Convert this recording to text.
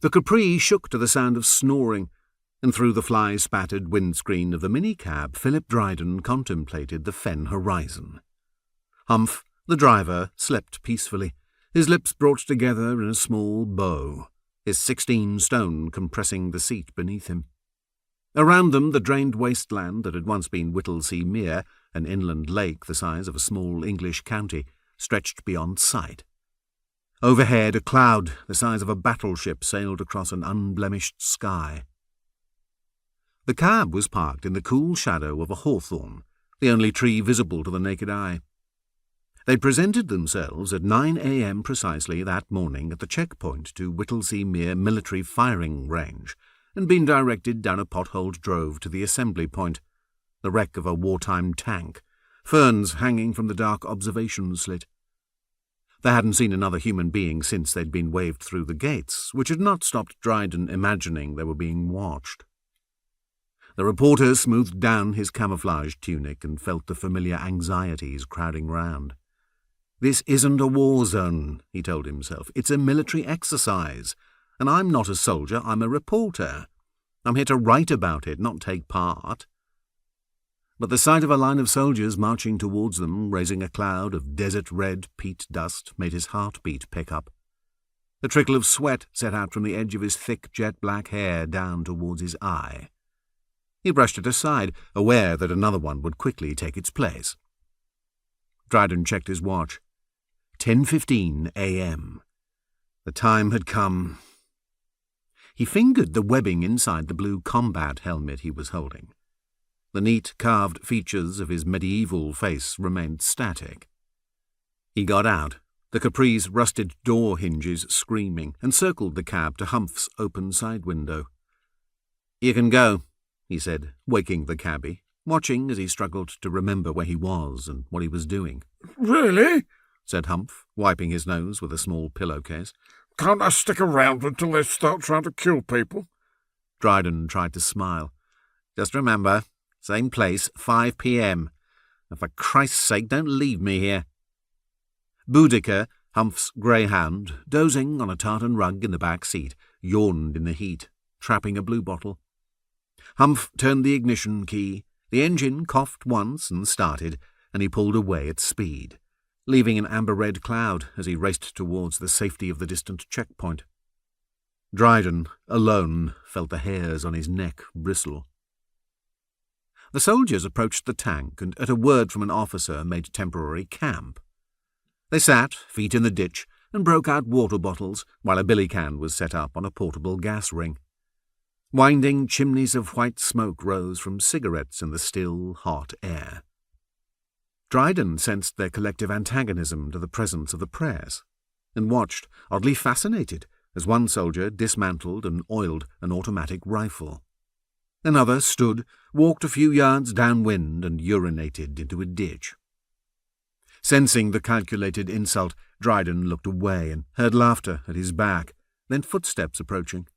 The Capri shook to the sound of snoring, and through the fly-spattered windscreen of the minicab, Philip Dryden contemplated the fen horizon. Humph, the driver, slept peacefully, his lips brought together in a small bow, his 16 stone compressing the seat beneath him. Around them, the drained wasteland that had once been Whittlesea Mere, an inland lake the size of a small English county, stretched beyond sight. Overhead, a cloud the size of a battleship sailed across an unblemished sky. The cab was parked in the cool shadow of a hawthorn, the only tree visible to the naked eye. They presented themselves at 9 a.m. precisely that morning at the checkpoint to Whittlesea Mere military firing range, and been directed down a potholed drove to the assembly point, the wreck of a wartime tank, ferns hanging from the dark observation slit. They hadn't seen another human being since they'd been waved through the gates, which had not stopped Dryden imagining they were being watched. The reporter smoothed down his camouflage tunic and felt the familiar anxieties crowding round. "This isn't a war zone," he told himself. "It's a military exercise, and I'm not a soldier, I'm a reporter. I'm here to write about it, not take part." But the sight of a line of soldiers marching towards them, raising a cloud of desert-red peat dust, made his heartbeat pick up. A trickle of sweat set out from the edge of his thick jet-black hair down towards his eye. He brushed it aside, aware that another one would quickly take its place. Dryden checked his watch. 10:15 a.m. The time had come. He fingered the webbing inside the blue combat helmet he was holding. The neat carved features of his medieval face remained static. He got out, the Capri's rusted door hinges screaming, and circled the cab to Humph's open side window. "You can go," he said, waking the cabby, watching as he struggled to remember where he was and what he was doing. "Really?" said Humph, wiping his nose with a small pillowcase. "Can't I stick around until they start trying to kill people?" Dryden tried to smile. "Just remember, same place, 5 p.m. And for Christ's sake, don't leave me here." Boudicca, Humph's greyhound, dozing on a tartan rug in the back seat, yawned in the heat, trapping a blue bottle. Humph turned the ignition key, the engine coughed once and started, and he pulled away at speed, leaving an amber-red cloud as he raced towards the safety of the distant checkpoint. Dryden, alone, felt the hairs on his neck bristle. The soldiers approached the tank and, at a word from an officer, made temporary camp. They sat, feet in the ditch, and broke out water bottles while a billy can was set up on a portable gas ring. Winding chimneys of white smoke rose from cigarettes in the still, hot air. Dryden sensed their collective antagonism to the presence of the press, and watched, oddly fascinated, as one soldier dismantled and oiled an automatic rifle. Another stood, walked a few yards downwind, and urinated into a ditch. Sensing the calculated insult, Dryden looked away and heard laughter at his back, then footsteps approaching.